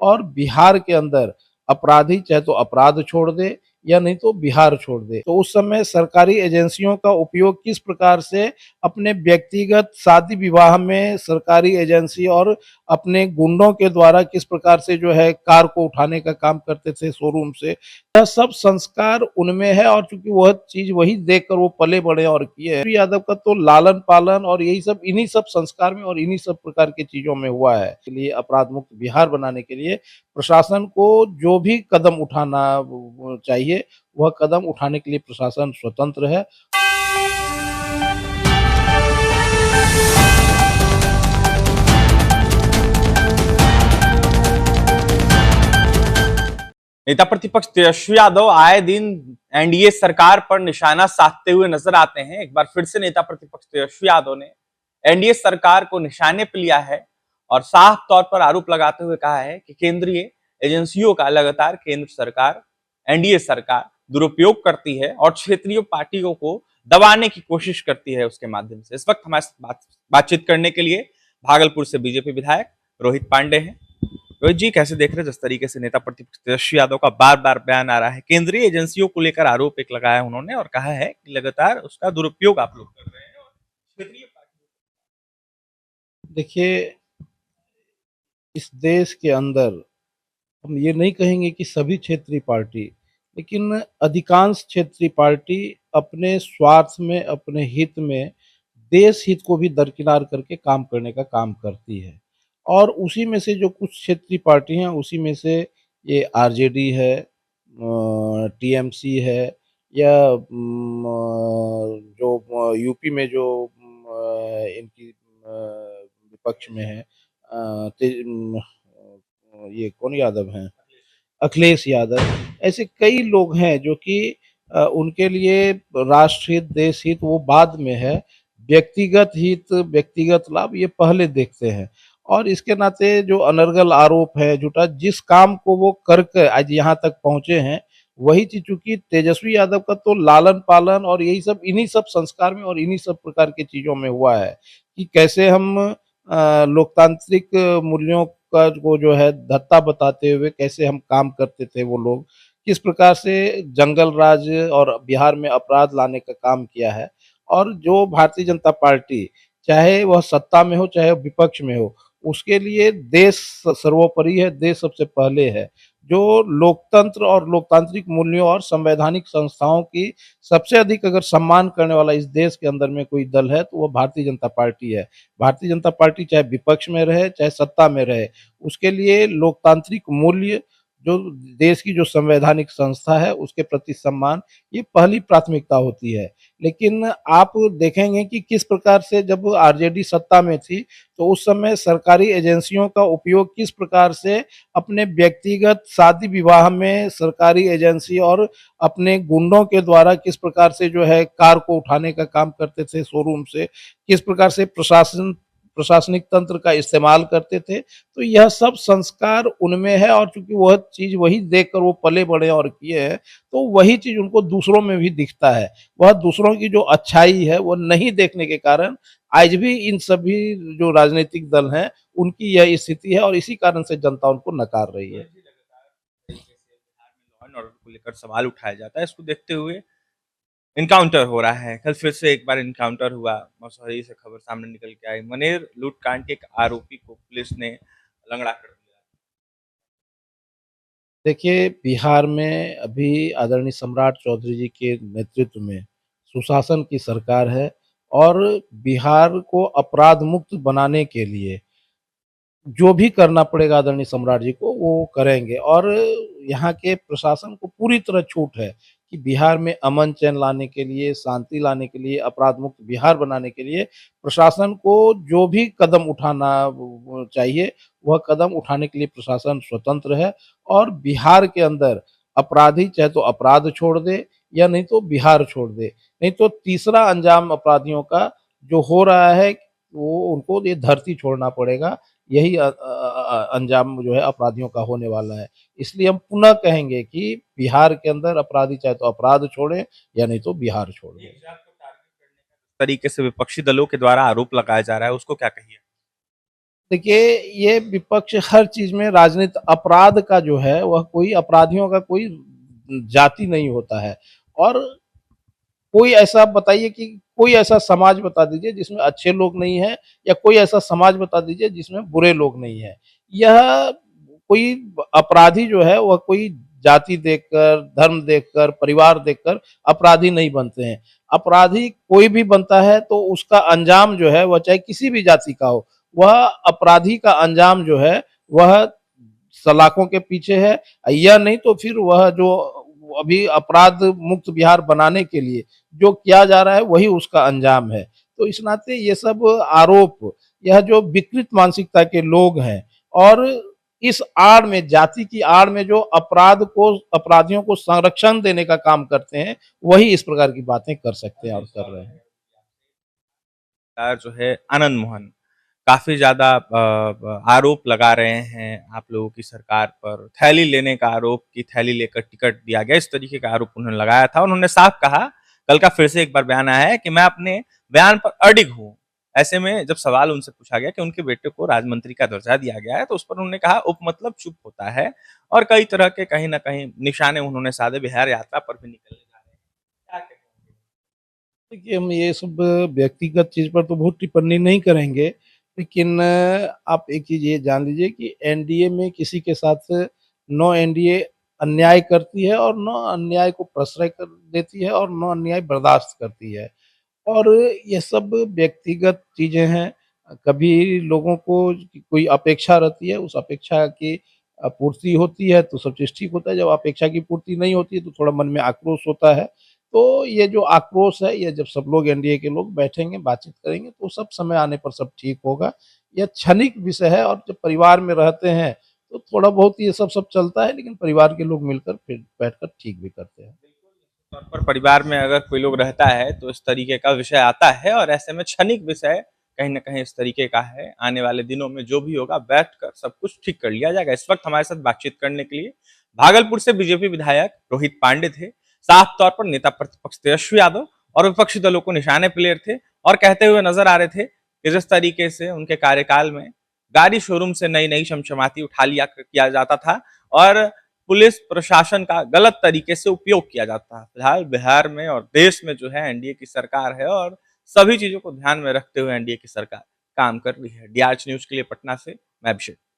और बिहार के अंदर अपराधी चाहे तो अपराध छोड़ दे या नहीं तो बिहार छोड़ दे। तो उस समय सरकारी एजेंसियों का उपयोग किस प्रकार से अपने व्यक्तिगत शादी विवाह में सरकारी एजेंसी और अपने गुंडों के द्वारा किस प्रकार से जो है कार को उठाने का काम करते थे शोरूम से, यह सब संस्कार उनमें है और चूंकि वह चीज वही देखकर वो पले बड़े और किए हैं। यादव का तो लालन पालन और यही सब इन्हीं सब संस्कार में और इन्हीं सब प्रकार की चीजों में हुआ है। के लिए अपराध मुक्त बिहार बनाने के लिए प्रशासन को जो भी कदम उठाना चाहिए वह कदम उठाने के लिए प्रशासन स्वतंत्र है। नेता प्रतिपक्ष तेजस्वी यादव आए दिन एनडीए सरकार पर निशाना साधते हुए नजर आते हैं। एक बार फिर से नेता प्रतिपक्ष तेजस्वी यादव ने एनडीए सरकार को निशाने पर लिया है और साफ तौर पर आरोप लगाते हुए कहा है कि केंद्रीय एजेंसियों का लगातार केंद्र सरकार, एनडीए सरकार दुरुपयोग करती है और क्षेत्रीय पार्टियों को दबाने की कोशिश करती है उसके माध्यम से। इस वक्त हमारे बातचीत करने के लिए भागलपुर से बीजेपी विधायक रोहित पांडे हैं। रोहित जी, कैसे देख रहे हैं जिस तरीके से नेता प्रतिपक्ष तेजस्वी यादव का बार बार बयान आ रहा है, केंद्रीय एजेंसियों को लेकर आरोप एक लगाया उन्होंने और कहा है कि लगातार उसका दुरुपयोग आप लोग कर रहे हैं और क्षेत्रीय देखिए, इस देश के अंदर हम ये नहीं कहेंगे कि सभी क्षेत्रीय पार्टी, लेकिन अधिकांश क्षेत्रीय पार्टी अपने स्वार्थ में, अपने हित में, देश हित को भी दरकिनार करके काम करने का काम करती है। और उसी में से जो कुछ क्षेत्रीय पार्टी हैं, उसी में से ये आरजेडी है, टीएमसी है, या जो यूपी में जो इनकी विपक्ष में है, ये कौन यादव हैं, अखिलेश यादव। ऐसे कई लोग हैं जो कि उनके लिए राष्ट्र हित, देश हित वो बाद में है, व्यक्तिगत हित, व्यक्तिगत लाभ ये पहले देखते हैं। और इसके नाते जो अनर्गल आरोप है झूठा, जिस काम को वो करके आज यहाँ तक पहुंचे हैं, वही चीज चूंकि तेजस्वी यादव का तो लालन पालन और यही सब इन्हीं सब संस्कार में और इन्हीं सब प्रकार की चीजों में हुआ है कि कैसे हम लोकतांत्रिक मूल्यों का को जो है धत्ता बताते हुए कैसे हम काम करते थे, वो लोग किस प्रकार से जंगल राज और बिहार में अपराध लाने का काम किया है। और जो भारतीय जनता पार्टी, चाहे वह सत्ता में हो चाहे विपक्ष में हो, उसके लिए देश सर्वोपरि है, देश सबसे पहले है। जो लोकतंत्र और लोकतांत्रिक मूल्यों और संवैधानिक संस्थाओं की सबसे अधिक अगर सम्मान करने वाला इस देश के अंदर में कोई दल है तो वह भारतीय जनता पार्टी है। भारतीय जनता पार्टी चाहे विपक्ष में रहे चाहे सत्ता में रहे, उसके लिए लोकतांत्रिक मूल्य, जो देश की जो संवैधानिक संस्था है उसके प्रति सम्मान, ये पहली प्राथमिकता होती है। लेकिन आप देखेंगे कि किस प्रकार से जब आरजेडी सत्ता में थी तो उस समय सरकारी एजेंसियों का उपयोग किस प्रकार से अपने व्यक्तिगत शादी विवाह में सरकारी एजेंसी और अपने गुंडों के द्वारा किस प्रकार से जो है कार को उठाने का काम करते थे शोरूम से, किस प्रकार से प्रशासनिक तंत्र का इस्तेमाल करते थे। तो यह सब संस्कार उनमें है और चूंकि वह चीज वही देखकर वो पले बड़े और किए हैं, तो वही चीज उनको दूसरों में भी दिखता है। वह दूसरों की जो अच्छाई है वो नहीं देखने के कारण आज भी इन सभी जो राजनीतिक दल हैं उनकी यह स्थिति है और इसी कारण से जनता उनको नकार रही है। लॉ एंड ऑर्डर को लेकर सवाल उठाया जाता है, इसको देखते हुए इनकाउंटर हो रहा है। कल फिर से एक बार इनकाउंटर हुआ, मसौरी से खबर सामने निकल के आई। मनेर लूटकांड के एक आरोपी को पुलिस ने लंगड़ा कर दिया। देखिए, बिहार में अभी आदरणीय सम्राट चौधरी जी के नेतृत्व में सुशासन की सरकार है और बिहार को अपराध मुक्त बनाने के लिए जो भी करना पड़ेगा आदरणीय सम्राट जी को वो करेंगे। और यहाँ के प्रशासन को पूरी तरह छूट है कि बिहार में अमन चैन लाने के लिए, शांति लाने के लिए, अपराध मुक्त बिहार बनाने के लिए प्रशासन को जो भी कदम उठाना चाहिए वह कदम उठाने के लिए प्रशासन स्वतंत्र है। और बिहार के अंदर अपराधी चाहे तो अपराध छोड़ दे या नहीं तो बिहार छोड़ दे, नहीं तो तीसरा अंजाम अपराधियों का जो हो रहा है वो उनको ये धरती छोड़ना पड़ेगा। यही अंजाम जो है अपराधियों का होने वाला है। इसलिए हम पुनः कहेंगे कि बिहार के अंदर अपराधी चाहे तो अपराध छोड़ें या नहीं तो बिहार छोड़ दें। तरीके से विपक्षी दलों के द्वारा आरोप लगाया जा रहा है, उसको क्या कहिए? देखिए, ये विपक्ष हर चीज़ में राजनीति अपराध का जो है वह कोई अपराधियों का कोई जाति नहीं होता है। और कोई ऐसा बताइए कि कोई ऐसा समाज बता दीजिए जिसमें अच्छे लोग नहीं हैं, या कोई ऐसा समाज बता दीजिए जिसमें बुरे लोग नहीं हैं। यह कोई अपराधी जो है वह कोई जाति देखकर, धर्म देखकर, परिवार देखकर अपराधी नहीं बनते हैं। अपराधी कोई भी बनता है तो उसका अंजाम जो है वह चाहे किसी भी जाति का हो, वह अपराधी का अंजाम जो है वह सलाखों के पीछे है। या नहीं तो फिर वह जो अभी अपराध मुक्त बिहार बनाने के लिए जो किया जा रहा है वही उसका अंजाम है। तो इस नाते ये सब आरोप, यह जो विकृत मानसिकता के लोग हैं और इस आड़ में, जाति की आड़ में जो अपराधियों को संरक्षण देने का काम करते हैं, वही इस प्रकार की बातें कर सकते हैं और कर रहे हैं। जो है आनंद मोहन काफी ज्यादा आरोप लगा रहे हैं आप लोगों की सरकार पर। थैली लेने का आरोप कि थैली लेकर टिकट दिया गया, इस तरीके का आरोप उन्होंने लगाया था। उन्होंने साफ कहा, कल का फिर से एक बार बयान आया है कि मैं अपने बयान पर अडिग हूं। ऐसे में जब सवाल उनसे पूछा गया कि उनके बेटे को राज्य का दर्जा दिया गया है, तो उस पर उन्होंने कहा उप मतलब चुप होता है। और कई तरह के कहीं ना कहीं निशाने उन्होंने साधे, बिहार यात्रा पर भी निकलने जा रहे हैं। क्या कहेंगे? देखिए, हम ये सब व्यक्तिगत चीज़ पर तो बहुत टिप्पणी नहीं करेंगे, लेकिन आप एक चीज़ ये जान लीजिए कि एनडीए में किसी के साथ नो एनडीए अन्याय करती है और नो अन्याय को प्रश्रय कर देती है और नो अन्याय बर्दाश्त करती है। और ये सब व्यक्तिगत चीज़ें हैं। कभी लोगों को कोई अपेक्षा रहती है, उस अपेक्षा की पूर्ति होती है तो सब चीज़ ठीक होता है। जब अपेक्षा की पूर्ति नहीं होती है तो थोड़ा मन में आक्रोश होता है। तो ये जो आक्रोश है, ये जब सब लोग एनडीए के लोग बैठेंगे, बातचीत करेंगे तो सब समय आने पर सब ठीक होगा। यह क्षणिक विषय है और जब परिवार में रहते हैं तो थोड़ा बहुत ये सब चलता है, लेकिन परिवार के लोग मिलकर फिर बैठकर ठीक भी करते हैं। तौर पर परिवार में अगर कोई लोग रहता है तो इस तरीके का विषय आता है, और ऐसे में क्षणिक विषय कहीं ना कहीं इस तरीके का है। आने वाले दिनों में जो भी होगा बैठकर सब कुछ ठीक कर लिया जाएगा। इस वक्त हमारे साथ बातचीत करने के लिए भागलपुर से बीजेपी विधायक रोहित पांडे थे। साफ तौर पर नेता प्रतिपक्ष तेजस्वी यादव और विपक्षी दलों को निशाने पे ले रहे थे, और कहते हुए नजर आ रहे थे कि जिस तरीके से उनके कार्यकाल में गाड़ी शोरूम से नई नई शमशमाती उठा लिया किया जाता था, और पुलिस प्रशासन का गलत तरीके से उपयोग किया जाता है। फिलहाल बिहार में और देश में जो है एनडीए की सरकार है, और सभी चीजों को ध्यान में रखते हुए एनडीए की सरकार काम कर रही है। डीआरएच न्यूज के लिए पटना से मैं अभिषेक।